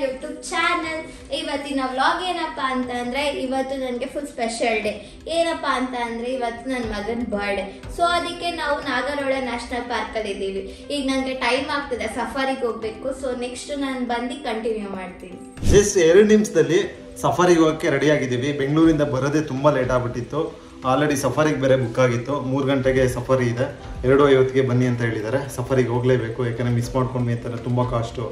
YouTube channel. ಇವತ್ತಿನ vlog ಏನಪ್ಪಾ ಅಂತ ಅಂದ್ರೆ ಇವತ್ತು ನನಗೆ ಫುಲ್ ಸ್ಪೆಷಲ್ ಡೇ. ಏನಪ್ಪಾ ಅಂತ ಅಂದ್ರೆ ಇವತ್ತು ನನ್ನ ಮಗನ ಬರ್ಡೇ. ಸೊ ಅದಕ್ಕೆ ನಾವು ನಾಗರೋಳೆ ನ್ಯಾಷನಲ್ ಪಾರ್ಕ್ ಅಲ್ಲಿ ಇದ್ದೀವಿ. ಈಗ ನನಗೆ ಟೈಮ್ ಆಗ್ತಿದೆ, ಸಫಾರಿಗೆ ಹೋಗ್ಬೇಕು. ಸೊ ನೆಕ್ಸ್ಟ್ ನಾನು ಬಂದು ಕಂಟಿನ್ಯೂ ಮಾಡ್ತೀನಿ. ಜಸ್ಟ್ 2 ನಿಮಿಷದಲ್ಲಿ ಸಫಾರಿಗೆ ಹೋಗಕ್ಕೆ ರೆಡಿ ಆಗಿದ್ದೀವಿ. ಬೆಂಗಳೂರಿಂದ ಬರೋದೇ ತುಂಬಾ ಲೇಟ್ ಆಗ್ಬಿಟ್ಟಿತ್ತು. ಆಲ್ರೆಡಿ ಸಫಾರಿಗೆ ಬೇರೆ ಬುಕ್ ಆಗಿತ್ತು. 3 ಗಂಟೆಗೆ ಸಫಾರಿ ಇದೆ, 2:50ಗೆ ಬನ್ನಿ ಅಂತ ಹೇಳಿದ್ದಾರೆ. ಸಫಾರಿಗೆ ಹೋಗಲೇಬೇಕು, ಯಾಕಂದರೆ ಮಿಸ್ ಮಾಡ್ಕೊಂಡ್ವಿ ಅಂತಾರೆ. ತುಂಬ ಕಾಸ್ಟು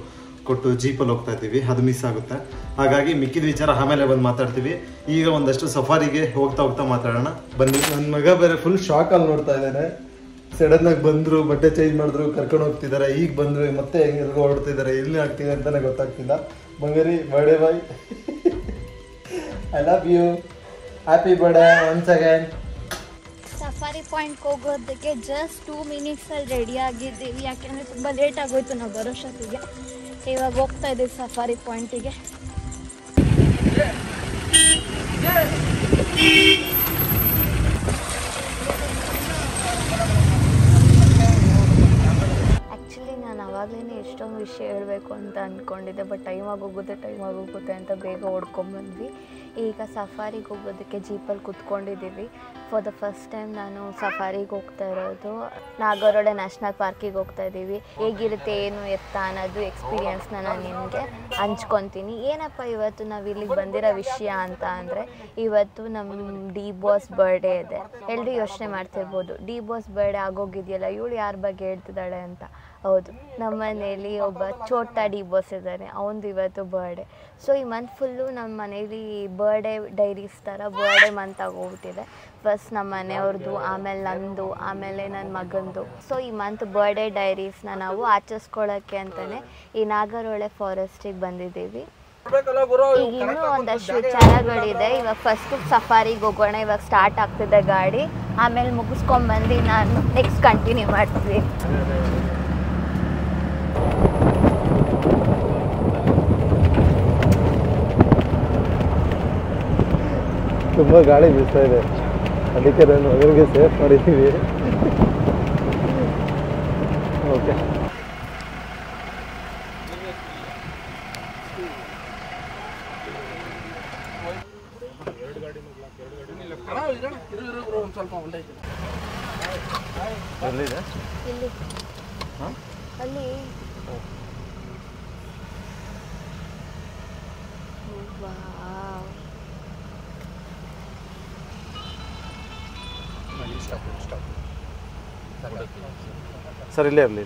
ಕೊಟ್ಟು ಜೀಪಲ್ಲಿ ಹೋಗ್ತಾ ಇದ್ದೀವಿ, ಅದು ಮಿಸ್ ಆಗುತ್ತೆ. ಹಾಗಾಗಿ ಮಿಕ್ಕಿದ ವಿಚಾರ ಆಮೇಲೆ ಬಂದು ಮಾತಾಡ್ತೀವಿ. ಈಗ ಒಂದಷ್ಟು ಸಫಾರಿಗೆ ಹೋಗ್ತಾ ಮಾತಾಡೋಣ ಬನ್ನಿ. ನನ್ನ ಮಗ ಬೇರೆ ಫುಲ್ ಶಾಕಲ್ಲಿ ನೋಡ್ತಾ ಇದ್ದಾನೆ. ಸಡನ್ನಾಗಿ ಬಂದರು, ಬಟ್ಟೆ ಚೇಂಜ್ ಮಾಡಿದ್ರು, ಕರ್ಕೊಂಡು ಹೋಗ್ತಿದ್ದಾರೆ. ಈಗ ಬಂದರು, ಮತ್ತೆ ಎಲ್ರಿಗೂ ಹೊರಡ್ತಿದ್ದಾರೆ. ಎಲ್ಲಿ ಆಗ್ತಿದೆ ಅಂತಲೇ ಗೊತ್ತಾಗ್ತಿಲ್ಲ. ಬಂಗಾರಿ birthday boy, I love you, happy birthday once again. Safari point ಹೋಗೋದಕ್ಕೆ ಜಸ್ಟ್ 2 ಮಿನಿಟ್ಸಲ್ಲಿ ರೆಡಿ ಆಗಿದ್ದೀವಿ. ಯಾಕೆಂದರೆ ತುಂಬ ಲೇಟ್ ಆಗೋಯ್ತು ನಾವು ಬರೋಷ್ಟೊತ್ತಿಗೆ. ಇವಾಗ ಹೋಗ್ತಾ ಇದ್ದೀವಿ ಸಫಾರಿ ಪಾಯಿಂಟಿಗೆ. ನಾನು ಆವಾಗಲೇ ಎಷ್ಟೊಂದು ವಿಷಯ ಹೇಳಬೇಕು ಅಂತ ಅಂದ್ಕೊಂಡಿದ್ದೆ, ಬಟ್ ಟೈಮ್ ಆಗೋಗುತ್ತೆ ಅಂತ ಬೇಗ ಓಡ್ಕೊಂಡ್ಬಂದ್ವಿ. ಈಗ ಸಫಾರಿಗೆ ಹೋಗೋದಕ್ಕೆ ಜೀಪಲ್ಲಿ ಕೂತ್ಕೊಂಡಿದ್ದೀವಿ. ಫಾರ್ ದ ಫಸ್ಟ್ ಟೈಮ್ ನಾನು ಸಫಾರಿಗೆ ಹೋಗ್ತಾ ಇರೋದು. ನಾಗರೋಳೆ ನ್ಯಾಷನಲ್ ಪಾರ್ಕಿಗೆ ಹೋಗ್ತಾ ಇದ್ದೀವಿ. ಹೇಗಿರುತ್ತೆ ಏನು ಎತ್ತ ಅನ್ನೋದು ಎಕ್ಸ್ಪೀರಿಯನ್ಸ್ನ ನಾನು ನಿಮಗೆ ಹಂಚ್ಕೊತೀನಿ. ಏನಪ್ಪ ಇವತ್ತು ನಾವು ಇಲ್ಲಿಗೆ ಬಂದಿರೋ ವಿಷಯ ಅಂತ ಅಂದರೆ, ಇವತ್ತು ನಮ್ಮ ಡಿ ಬಾಸ್ ಬರ್ಡೇ ಇದೆ. ಎಲ್ಲರೂ ಯೋಚನೆ ಮಾಡ್ತಿರ್ಬೋದು, ಡಿ ಬಾಸ್ ಬರ್ಡೇ ಆಗೋಗಿದೆಯಲ್ಲ, ಇವಳು ಯಾರ ಬಗ್ಗೆ ಹೇಳ್ತಿದ್ದಾಳೆ ಅಂತ. ಹೌದು, ನಮ್ಮ ಮನೇಲಿ ಒಬ್ಬ ಚೋಟ ಡಿ ಬಾಸ್ ಇದ್ದಾನೆ, ಅವನದು ಇವತ್ತು ಬರ್ಡೇ. ಸೊ ಈ ಮಂತ್ ಫುಲ್ಲು ನಮ್ಮ ಮನೇಲಿ ಬರ್ಡೇ ಡೈರೀಸ್ ಥರ ಬರ್ಡೇ ಮಂತ್ ಆಗೋಗ್ಬಿಟ್ಟಿದೆ. ಫಸ್ಟ್ ನಮ್ಮ ಮನೆಯವ್ರದ್ದು, ಆಮೇಲೆ ನಂದು, ಆಮೇಲೆ ನನ್ನ ಮಗಂದು. ಸೊ ಈ ಮಂತ್ ಬರ್ಡೇ ಡೈರೀಸ್ನ ನಾವು ಆಚರಿಸ್ಕೊಳ್ಳೋಕ್ಕೆ ಅಂತಲೇ ಈ ನಾಗರೋಳೆ ಫಾರೆಸ್ಟಿಗೆ ಬಂದಿದ್ದೀವಿ. ಈಗ ಇನ್ನೂ ಒಂದಷ್ಟು ವಿಚಾರಗಳಿದೆ. ಇವಾಗ ಫಸ್ಟು ಸಫಾರಿಗೆ ಹೋಗೋಣ. ಇವಾಗ ಸ್ಟಾರ್ಟ್ ಆಗ್ತಿದೆ ಗಾಡಿ, ಆಮೇಲೆ ಮುಗಿಸ್ಕೊಂಡ್ಬಂದು ನಾನು ನೆಕ್ಸ್ಟ್ ಕಂಟಿನ್ಯೂ ಮಾಡ್ತೀವಿ. ತುಂಬ ಗಾಳಿ ಬೀಸ್ತಾ ಇದೆ, ಅದಕ್ಕೆ ನಾನು ಮಗನಿಗೆ ಸೇಫ್ ಮಾಡಿದ್ದೀವಿ. ಓಕೆ, ಎಲ್ಲಿದೆ? ಇಲ್ಲಿ ಅಲ್ಲಿ ಸರ್ ಇಲ್ಲೇ ಇರಲಿ.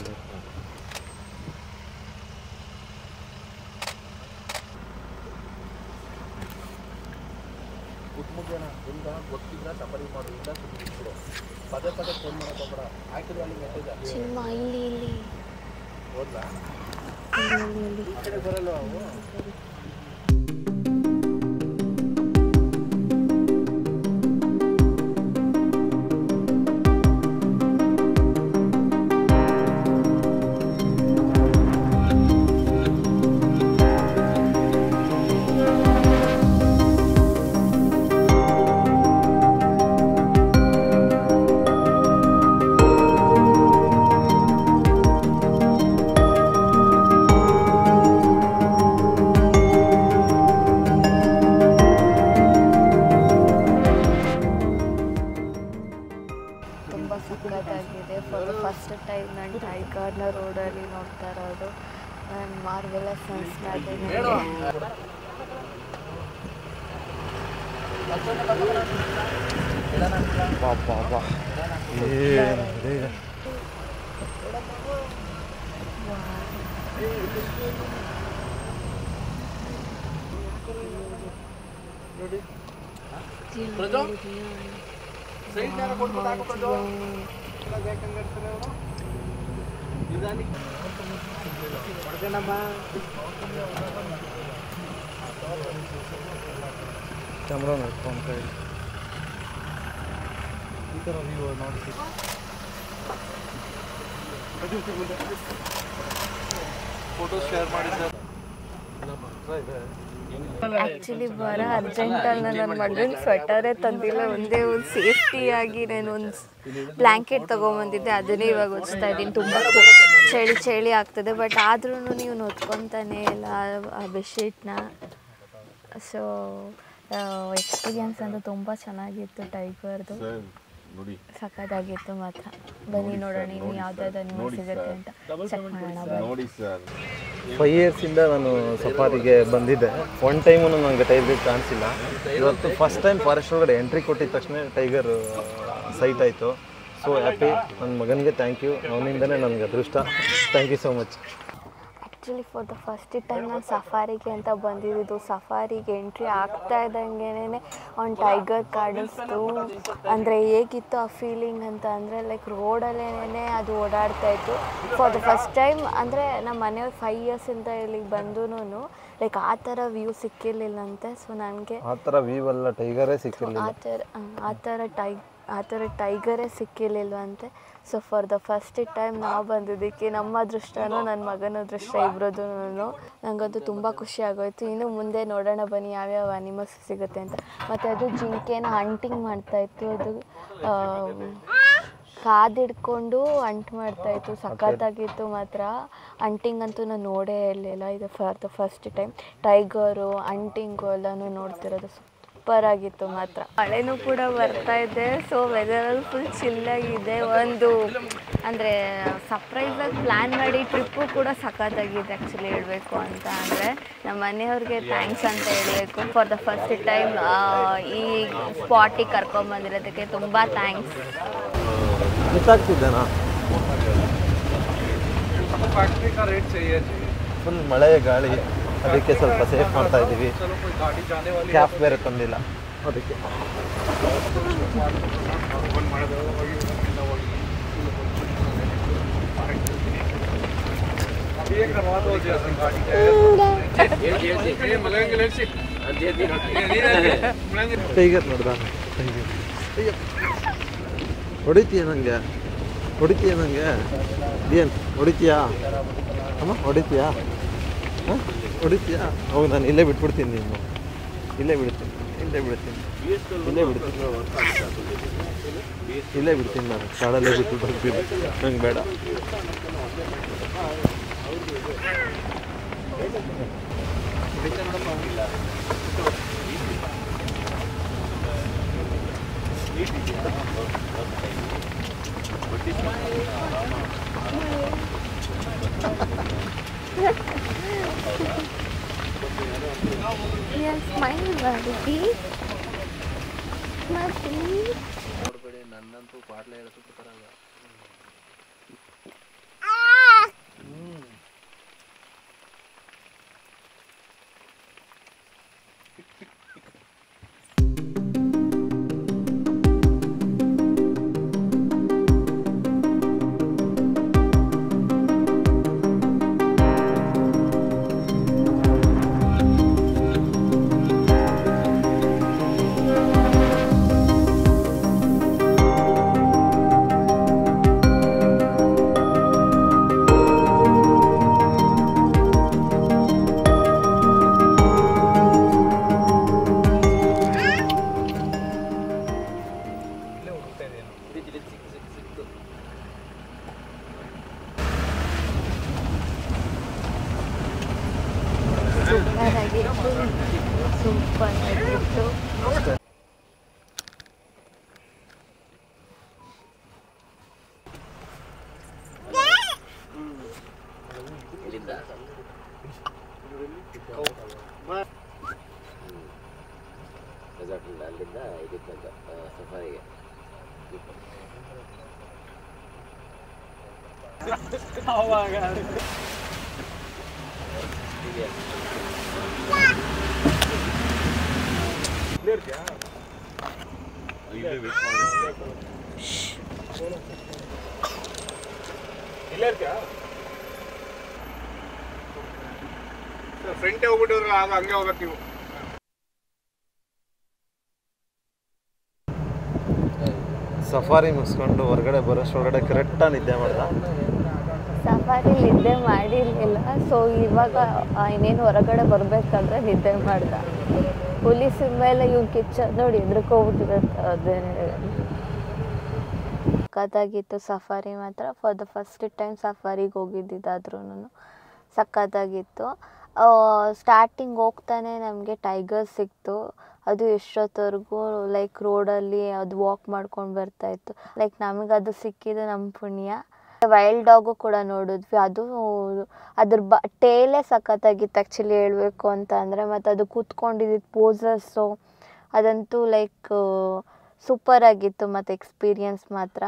ಇಲ್ಲಿ ಚಿನ್ನ ಇಲ್ಲಿ ಸಖತ್ತಾಗಿದೆ. ಫಾರ್ ದ ಫಸ್ಟ್ ಟೈಮ್ ನಾನು ಟೈಗರ್ನ ರೋಡಲ್ಲಿ ನೋಡ್ತಾ ಇರೋದು. ನಾನು ಮಾರ್ವೆಲಸ್ ಅನಿಸ್ತಾ ಇದೆ. ಕ್ಯಾಮ್ರಾ ನೋಡ್ಕೊಂಡು ಕೈ ಈ ಥರ ವ್ಯೂ ನೋಡ್ತೀವಿ. ಫೋಟೋ ಶೇರ್ ಮಾಡಿದ್ದಾರೆ. ಆ್ಯಕ್ಚುಲಿ ಬರೋ ಅರ್ಜೆಂಟಲ್ಲಿ ನನ್ನ ಮಗನ ಸ್ವೆಟರೇ ತಂದಿಲ್ಲ. ಒಂದೇ ಒಂದು ಸೇಫ್ಟಿಯಾಗಿ ನಾನು ಒಂದು ಬ್ಲ್ಯಾಂಕೆಟ್ ತೊಗೊಂಬಂದಿದ್ದೆ, ಅದನ್ನೇ ಇವಾಗ ಹೊಚ್ತಾ ಇದ್ದೀನಿ. ತುಂಬ ಚಳಿ ಚಳಿ ಆಗ್ತದೆ, ಬಟ್ ಆದ್ರೂ ನೀವು ನೋಡ್ಕೊತಾನೆ ಇಲ್ಲ ಆ ಬೆಡ್ಶೀಟ್ನ. ಸೊ ಎಕ್ಸ್ಪೀರಿಯನ್ಸ್ ಅಂತೂ ತುಂಬ ಚೆನ್ನಾಗಿತ್ತು ಟೈಗರ್ದು, ಸಖತ್ತಾಗಿತ್ತು ಮಾತ್ರ. ಬನ್ನಿ ನೋಡೋಣ ಇನ್ನು ಯಾವುದಾದ್ರು ಅನಿಮಲ್ ಸಿಗುತ್ತೆ ಅಂತ ಚೆಕ್ ಮಾಡೋಣ. ನೋಡಿ ಸರ್, 5 ಇಯರ್ಸಿಂದ ನಾನು ಸಫಾರಿಗೆ ಬಂದಿದ್ದೆ. ಒನ್ ಟೈಮು ನನಗೆ ಟೈಗರ್ ಕಾಣಿಸಿಲ್ಲ. ಇವತ್ತು ಫಸ್ಟ್ ಟೈಮ್ ಫಾರೆಸ್ಟ್ ಒಳಗಡೆ ಎಂಟ್ರಿ ಕೊಟ್ಟಿದ ತಕ್ಷಣ ಟೈಗರ್ ಸೈಟ್ ಆಯಿತು. So happy. ನನ್ನ ಮಗನಿಗೆ ಥ್ಯಾಂಕ್ ಯು, ಅವನಿಂದನೇ ನನಗೆ ಅದೃಷ್ಟ. Thank you so much. Actually for the first time ನಾನು ಸಫಾರಿಗೆ ಅಂತ ಬಂದಿದ್ದು. ಸಫಾರಿಗೆ ಎಂಟ್ರಿ ಆಗ್ತಾ ಇದ್ದಂಗೆ ಒಂದು ಟೈಗರ್ ಕಾಣಿಸ್ತು. ಅಂದರೆ ಹೇಗಿತ್ತು ಆ ಫೀಲಿಂಗ್ ಅಂತ ಅಂದರೆ ಲೈಕ್ ರೋಡಲ್ಲೇ ಅದು ಓಡಾಡ್ತಾಯಿತ್ತು. ಫಾರ್ ದ ಫಸ್ಟ್ ಟೈಮ್ ಅಂದರೆ ನಮ್ಮ ಮನೆಯವ್ರು 5 ಇಯರ್ಸಿಂದ ಇಲ್ಲಿಗೆ ಬಂದೂ ಲೈಕ್ ಆ ಥರ ವ್ಯೂ ಸಿಕ್ಕಿರಲಿಲ್ಲಂತೆ. ಸೊ ನನಗೆ ಆ ಥರ ವ್ಯೂ ಎಲ್ಲ ಟೈಗರೇ ಸಿಕ್ಕಿಲ್ಲ, ಆ ಥರ ಟೈಗರೇ ಸಿಕ್ಕಿರಲಿಲ್ವಂತೆ. So for the first time ನಾವು ಬಂದಿದ್ದಕ್ಕೆ ನಮ್ಮ ಅದೃಷ್ಟನೂ ನನ್ನ ಮಗನ ಅದೃಷ್ಟ ಇಬ್ಬರದೂ ನನಗಂತೂ ತುಂಬ ಖುಷಿ ಆಗೋಯ್ತು. ಇನ್ನು ಮುಂದೆ ನೋಡೋಣ ಬನ್ನಿ ಯಾವ್ಯಾವ ಅನಿಮಲ್ಸ್ ಸಿಗುತ್ತೆ ಅಂತ. ಮತ್ತು ಅದು ಜಿಂಕೆನ ಹಂಟಿಂಗ್ ಮಾಡ್ತಾಯಿತ್ತು. ಅದು ಕಾದಿಡ್ಕೊಂಡು ಅಂಟ್ ಮಾಡ್ತಾಯಿತ್ತು. ಸಖತ್ತಾಗಿತ್ತು ಮಾತ್ರ. ಅಂಟಿಂಗ್ ಅಂತೂ ನಾನು ನೋಡೇ ಇರಲಿಲ್ಲ. ಇದು for the first time tiger hunting ಎಲ್ಲನೂ ನೋಡ್ತಿರೋದು. ಸೂಪರ್ ಆಗಿತ್ತು ಮಾತ್ರ. ಮಳೆನೂ ಕೂಡ ಬರ್ತಾ ಇದೆ. ಸೊ ವೆದರಲ್ಲಿ ಫುಲ್ ಚಿಲ್ಲಾಗಿದೆ. ಒಂದು ಅಂದರೆ ಸರ್ಪ್ರೈಸಾಗಿ ಪ್ಲ್ಯಾನ್ ಮಾಡಿ ಟ್ರಿಪ್ಪು ಕೂಡ ಸಖತ್ತಾಗಿದೆ ಆ್ಯಕ್ಚುಲಿ ಹೇಳಬೇಕು ಅಂತ ಅಂದರೆ. ನಮ್ಮ ಮನೆಯವ್ರಿಗೆ ಥ್ಯಾಂಕ್ಸ್ ಅಂತ ಹೇಳಬೇಕು. ಫಾರ್ ದ ಫಸ್ಟ್ ಟೈಮ್ ಈ ಸ್ಪಾಟಿಗೆ ಕರ್ಕೊಂಬಂದಿರೋದಕ್ಕೆ ತುಂಬ ಥ್ಯಾಂಕ್ಸ್. ಮಿಸ್ಸಾಗ್ತಿದ್ದೇನಾ? ಫುಲ್ ಮಳೆ ಗಾಳಿ, ಅದಕ್ಕೆ ಸ್ವಲ್ಪ ಸೇಫ್ ಮಾಡ್ತಾ ಇದ್ದೀವಿ. ಕ್ಯಾಪ್ ಬೇರೆ ತಂದಿಲ್ಲ ಅದಕ್ಕೆ. ಟೈಗರ್ ನೋಡ್ದ? ಹೊಡಿತೀಯ ನನಗೆ? ಏನು ಹೊಡಿತೀಯಾ ಅಮ್ಮ? ಹೊಡಿತೀಯಾ? ಹೋಗಿ ನಾನು ಇಲ್ಲೇ ಬಿಟ್ಬಿಡ್ತೀನಿ. ನೀನು ಇಲ್ಲೇ ಬಿಡ್ತೀನಿ ನಾನು ಕಾಡಲ್ಲೇ ಬಿಟ್ಬಿಟ್ಟು ಹೋಗ್ತೀನಿ. ನಂಗೆ ಬೇಡ. ಸ್ಮೈಲ್ ಮಾಡಿ ನೋಡ್ಬೇಡಿ, ನನ್ನಂತೂ ಪಾಟ್ಲೆ ಹೇಳ್ತಿರ್ತಾರಲ್ಲ. ಸೂಪರ್ ಆಗಿತ್ತು. ಅಲ್ಲಿಂದ ಇದಕ್ಕೆ ಸಫಾರಿಗೆ ಫ್ರಂಟೇ ಹೋಗ್ಬಿಟ್ಟಿದ್ರೆ ಅದು ಹಂಗೆ ಹೋಗ್ಬೇಕು ನೀವು. ಸಫಾರಿ ಮುಗಿಸ್ಕೊಂಡು ಹೊರಗಡೆ ಬರೋಷ್ಟೊಳಗಡೆ ಕರೆಕ್ಟಾಗಿ ನಿದ್ದೆ ಮಾಡ್ದ. ಸಫಾರಿ ನಿದ್ದೆ ಮಾಡಿರಲಿಲ್ಲ. ಸೊ ಇವಾಗ ಇನ್ನೇನು ಹೊರಗಡೆ ಬರಬೇಕಾದ್ರೆ ನಿದ್ದೆ ಮಾಡ್ದ. ಪೊಲೀಸ್ ಮೇಲೆ ಇವ್ನು ಕಿಚ್ಚ ನೋಡಿ ಹೆದರ್ಕೋಗ್ಬಿಟ್ಟಿರುತ್ತೆ. ಅದೇ ಸಖತ್ತಾಗಿತ್ತು ಸಫಾರಿ ಮಾತ್ರ. ಫಾರ್ ದ ಫಸ್ಟ್ ಟೈಮ್ ಸಫಾರಿಗೆ ಹೋಗಿದ್ದಿದ್ದಾದ್ರೂ ಸಖತ್ತಾಗಿತ್ತು. ಸ್ಟಾರ್ಟಿಂಗ್ ಹೋಗ್ತಾನೆ ನಮಗೆ ಟೈಗರ್ ಸಿಕ್ತು. ಅದು ಎಷ್ಟೊತ್ತವರೆಗೂ ಲೈಕ್ ರೋಡಲ್ಲಿ ಅದು ವಾಕ್ ಮಾಡ್ಕೊಂಡು ಬರ್ತಾಯಿತ್ತು. ಲೈಕ್ ನಮಗದು ಸಿಕ್ಕಿದ್ದು ನಮ್ಮ ಪುಣ್ಯ. ವೈಲ್ಡ್ ಡಾಗು ಕೂಡ ನೋಡಿದ್ವಿ. ಅದು ಅದ್ರ ಟೇಲೇ ಸಖತ್ತಾಗಿತ್ತು ಆ್ಯಕ್ಚುಲಿ ಹೇಳಬೇಕು ಅಂತ ಅಂದರೆ. ಮತ್ತು ಅದು ಕೂತ್ಕೊಂಡಿದ್ದು ಪೋಸಸ್ಸು ಅದಂತೂ ಲೈಕ್ ಸೂಪರಾಗಿತ್ತು. ಮತ್ತು ಎಕ್ಸ್ಪೀರಿಯನ್ಸ್ ಮಾತ್ರ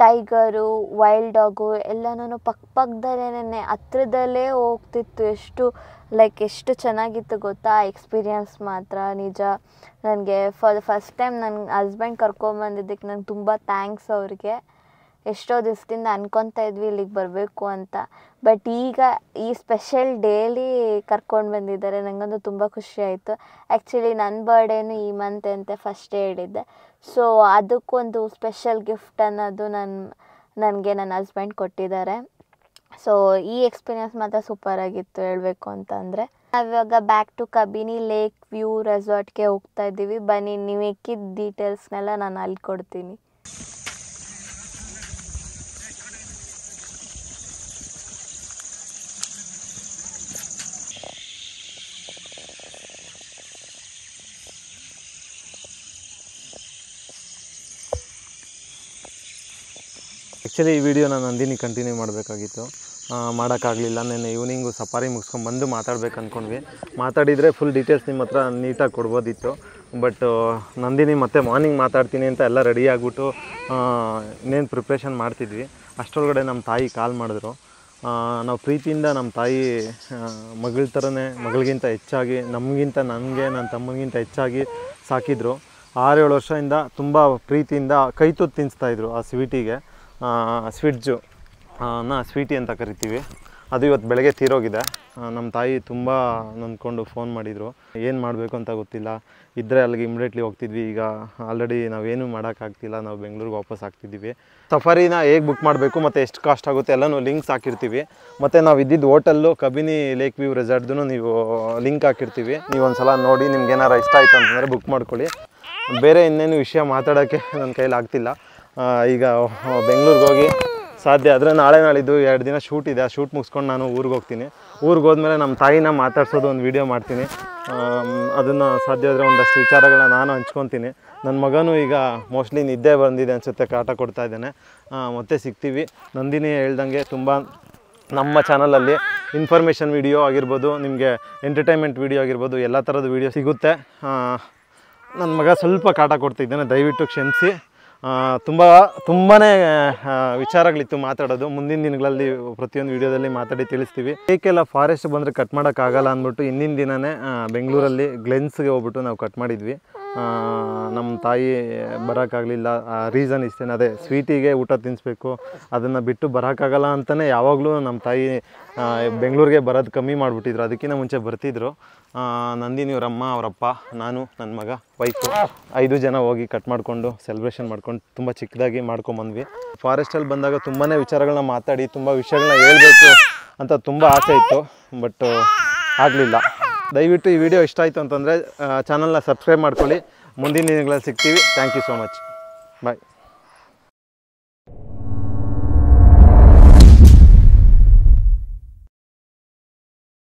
ಟೈಗರು ವೈಲ್ಡ್ ಡಾಗು ಎಲ್ಲನೂ ಪಕ್ಕದಲ್ಲೇ ಹತ್ರದಲ್ಲೇ ಹೋಗ್ತಿತ್ತು. ಎಷ್ಟು ಚೆನ್ನಾಗಿತ್ತು ಗೊತ್ತಾ ಎಕ್ಸ್ಪೀರಿಯನ್ಸ್ ಮಾತ್ರ. ನಿಜ ನನಗೆ ಫಾರ್ ದ ಫಸ್ಟ್ ಟೈಮ್ ನನ್ನ ಹಸ್ಬೆಂಡ್ ಕರ್ಕೊಂಬಂದಿದ್ದಕ್ಕೆ ನಂಗೆ ತುಂಬ ಥ್ಯಾಂಕ್ಸ್ ಅವ್ರಿಗೆ. ಎಷ್ಟೋ ದಿವಸದಿಂದ ಅನ್ಕೊತಾ ಇದ್ವಿ ಇಲ್ಲಿಗೆ ಬರಬೇಕು ಅಂತ. ಬಟ್ ಈಗ ಈ ಸ್ಪೆಷಲ್ ಡೇಲಿ ಕರ್ಕೊಂಡು ಬಂದಿದ್ದಾರೆ. ನನಗಂತೂ ತುಂಬ ಖುಷಿ ಆಯಿತು. ಆ್ಯಕ್ಚುಲಿ ನನ್ನ ಬರ್ಡೇನು ಈ ಮಂತ್ ಅಂತ ಫಸ್ಟೇ ಹೇಳಿದ್ದೆ. ಸೊ ಅದಕ್ಕೊಂದು ಸ್ಪೆಷಲ್ ಗಿಫ್ಟ್ ಅನ್ನೋದು ನನಗೆ ನನ್ನ ಹಸ್ಬೆಂಡ್ ಕೊಟ್ಟಿದ್ದಾರೆ. ಸೊ ಈ ಎಕ್ಸ್ಪೀರಿಯನ್ಸ್ ಮಾತ್ರ ಸೂಪರಾಗಿತ್ತು ಹೇಳಬೇಕು ಅಂತಂದರೆ. ನಾವಿವಾಗ back to Kabini lake view ರೆಸಾರ್ಟ್ಗೆ ಹೋಗ್ತಾ ಇದ್ದೀವಿ. ಬನ್ನಿ, ನೀವು ಎಕ್ಕಿದ ಡೀಟೇಲ್ಸ್ನೆಲ್ಲ ನಾನು ಅಲ್ಲಿ ಕೊಡ್ತೀನಿ. ಆ್ಯಕ್ಚುಲಿ ಈ ವಿಡಿಯೋ ನಾನು ನಂದಿನಿ ಕಂಟಿನ್ಯೂ ಮಾಡಬೇಕಾಗಿತ್ತು, ಮಾಡೋಕ್ಕಾಗಲಿಲ್ಲ. ನೆನ್ನೆ ಈವ್ನಿಂಗು ಸಫಾರಿ ಮುಗಿಸ್ಕೊಂಡು ಮಾತಾಡ್ಬೇಕು ಅಂದ್ಕೊಂಡ್ವಿ. ಮಾತಾಡಿದರೆ ಫುಲ್ ಡೀಟೇಲ್ಸ್ ನಿಮ್ಮ ಹತ್ರ ನೀಟಾಗಿ ಕೊಡ್ಬೋದಿತ್ತು. ಬಟ್ ನಂದಿನಿ ಮತ್ತೆ ಮಾರ್ನಿಂಗ್ ಮಾತಾಡ್ತೀನಿ ಅಂತ ಎಲ್ಲ ರೆಡಿ ಆಗಿಬಿಟ್ಟು ಇನ್ನೇನು ಪ್ರಿಪ್ರೇಷನ್ ಮಾಡ್ತಿದ್ವಿ. ಅಷ್ಟರೊಳಗಡೆ ನಮ್ಮ ತಾಯಿ ಕಾಲ್ ಮಾಡಿದ್ರು. ನಾವು ಪ್ರೀತಿಯಿಂದ ನಮ್ಮ ತಾಯಿ ಮಗಳ ಥರನೇ, ಮಗಳಿಗಿಂತ ಹೆಚ್ಚಾಗಿ ನಮಗಿಂತ ನನಗೆ ನನ್ನ ತಮ್ಮನಿಗಿಂತ ಹೆಚ್ಚಾಗಿ ಸಾಕಿದ್ರು. 6-7 ವರ್ಷದಿಂದ ತುಂಬ ಪ್ರೀತಿಯಿಂದ ಕೈ ತುತ್ತು ತಿನ್ನಿಸ್ತಾಯಿದ್ರು ಆ ಸ್ವೀಟಿಗೆ. ಸ್ವೀಟ್ಜು ಸ್ವೀಟಿ ಅಂತ ಕರಿತೀವಿ. ಅದು ಇವತ್ತು ಬೆಳಗ್ಗೆ ತೀರೋಗಿದೆ. ನಮ್ಮ ತಾಯಿ ತುಂಬ ನೊಂದ್ಕೊಂಡು ಫೋನ್ ಮಾಡಿದರು. ಏನು ಮಾಡಬೇಕು ಅಂತ ಗೊತ್ತಿಲ್ಲ, ಇದ್ದರೆ ಅಲ್ಲಿಗೆ ಇಮಿಡಿಯೇಟ್ಲಿ ಹೋಗ್ತಿದ್ವಿ. ಈಗ ಆಲ್ರೆಡಿ ನಾವೇನು ಮಾಡೋಕ್ಕಾಗ್ತಿಲ್ಲ, ನಾವು ಬೆಂಗಳೂರಿಗೆ ವಾಪಸ್ ಆಗ್ತಿದ್ದೀವಿ. ಸಫಾರಿನ ಹೇಗೆ ಬುಕ್ ಮಾಡಬೇಕು ಮತ್ತು ಎಷ್ಟು ಕಾಸ್ಟ್ ಆಗುತ್ತೆ ಎಲ್ಲನೂ ಲಿಂಕ್ಸ್ ಹಾಕಿರ್ತೀವಿ. ಮತ್ತು ನಾವು ಇದ್ದಿದ್ದು ಹೋಟೆಲ್ಲು ಕಬಿನಿ ಲೇಕ್ ವ್ಯೂ ರೆಸಾರ್ಟ್ದು ನೀವು ಲಿಂಕ್ ಹಾಕಿರ್ತೀವಿ. ನೀವು ಒಂದು ಸಲ ನೋಡಿ ನಿಮ್ಗೆ ಏನಾರು ಇಷ್ಟ ಆಯಿತು ಅಂತಂದರೆ ಬುಕ್ ಮಾಡ್ಕೊಳ್ಳಿ. ಬೇರೆ ಇನ್ನೇನು ವಿಷಯ ಮಾತಾಡೋಕ್ಕೆ ನನ್ನ ಕೈಲಿ ಆಗ್ತಿಲ್ಲ. ಈಗ ಬೆಂಗಳೂರಿಗೆ ಹೋಗಿ ಸಾಧ್ಯ ಆದರೆ ನಾಳೆ ನಾಳಿದ್ದು 2 ದಿನ ಶೂಟ್ ಇದೆ. ಆ ಶೂಟ್ ಮುಗಿಸ್ಕೊಂಡು ನಾನು ಊರಿಗೆ ಹೋಗ್ತೀನಿ. ಊರಿಗೆ ಹೋದ್ಮೇಲೆ ನಮ್ಮ ತಾಯಿನ ಮಾತಾಡ್ಸೋದು ಒಂದು ವೀಡಿಯೋ ಮಾಡ್ತೀನಿ. ಅದನ್ನು ಸಾಧ್ಯ ಆದರೆ ಒಂದಷ್ಟು ವಿಚಾರಗಳನ್ನ ನಾನು ಹಂಚ್ಕೊತೀನಿ. ನನ್ನ ಮಗನೂ ಈಗ ಮೋಸ್ಟ್ಲಿ ನಿದ್ದೆ ಬಂದಿದೆ ಅನಿಸುತ್ತೆ, ಕಾಟ ಕೊಡ್ತಾ ಇದ್ದಾನೆ. ಮತ್ತೆ ಸಿಗ್ತೀವಿ. ನಂದಿನಿ ಹೇಳ್ದಂಗೆ ತುಂಬ ನಮ್ಮ ಚಾನಲಲ್ಲಿ ಇನ್ಫಾರ್ಮೇಷನ್ ವೀಡಿಯೋ ಆಗಿರ್ಬೋದು, ನಿಮಗೆ ಎಂಟರ್ಟೈನ್ಮೆಂಟ್ ವೀಡಿಯೋ ಆಗಿರ್ಬೋದು, ಎಲ್ಲ ಥರದ ವೀಡಿಯೋ ಸಿಗುತ್ತೆ. ನನ್ನ ಮಗ ಸ್ವಲ್ಪ ಕಾಟ ಕೊಡ್ತಿದ್ದಾನೆ, ದಯವಿಟ್ಟು ಕ್ಷಮಿಸಿ. ತುಂಬಾ ವಿಚಾರಗಳಿತ್ತು ಮಾತಾಡೋದು. ಮುಂದಿನ ದಿನಗಳಲ್ಲಿ ಪ್ರತಿಯೊಂದು ವೀಡಿಯೋದಲ್ಲಿ ಮಾತಾಡಿ ತಿಳಿಸ್ತೀವಿ. ಏಕೆಲ್ಲ ಫಾರೆಸ್ಟ್ ಬಂದರೆ ಕಟ್ ಮಾಡೋಕ್ಕಾಗಲ್ಲ ಅಂದ್ಬಿಟ್ಟು ಹಿಂದಿನ ದಿನವೇ ಬೆಂಗಳೂರಲ್ಲಿ ಗ್ಲೆನ್ಸ್ಗೆ ಹೋಗ್ಬಿಟ್ಟು ನಾವು ಕಟ್ ಮಾಡಿದ್ವಿ. ನಮ್ಮ ತಾಯಿ ಬರೋಕ್ಕಾಗಲಿಲ್ಲ. ರೀಸನ್ ಇಷ್ಟೇ, ಅದೇ ಸ್ವೀಟಿಗೆ ಊಟ ತಿನ್ನಿಸ್ಬೇಕು, ಅದನ್ನು ಬಿಟ್ಟು ಬರೋಕ್ಕಾಗಲ್ಲ ಅಂತಲೇ ಯಾವಾಗಲೂ ನಮ್ಮ ತಾಯಿ ಬೆಂಗಳೂರಿಗೆ ಬರೋದು ಕಮ್ಮಿ ಮಾಡಿಬಿಟ್ಟಿದ್ರು. ಅದಕ್ಕಿಂತ ಮುಂಚೆ ಬರ್ತಿದ್ರು. ನಂದಿನಿ ಅವರಮ್ಮ, ಅವರಪ್ಪ, ನಾನು, ನನ್ನ ಮಗ, ವೈಫು 5 ಜನ ಹೋಗಿ ಕಟ್ ಮಾಡಿಕೊಂಡು ಸೆಲೆಬ್ರೇಷನ್ ಮಾಡ್ಕೊಂಡು ತುಂಬ ಚಿಕ್ಕದಾಗಿ ಮಾಡ್ಕೊಂಬಂದ್ವಿ. ಫಾರೆಸ್ಟಲ್ಲಿ ಬಂದಾಗ ತುಂಬಾ ವಿಚಾರಗಳನ್ನ ಮಾತಾಡಿ ತುಂಬ ವಿಷಯಗಳನ್ನ ಹೇಳ್ಬೇಕು ಅಂತ ತುಂಬ ಆಸೆ ಇತ್ತು. ಬಟ್ ಆಗಲಿಲ್ಲ. ದಯವಿಟ್ಟು ಈ ವಿಡಿಯೋ ಇಷ್ಟ ಆಯಿತು ಅಂತಂದರೆ ಚಾನಲ್ನ ಸಬ್ಸ್ಕ್ರೈಬ್ ಮಾಡ್ಕೊಳ್ಳಿ. ಮುಂದಿನ ದಿನಗಳಲ್ಲಿ ಸಿಗ್ತೀವಿ. Thank you so much. Bye.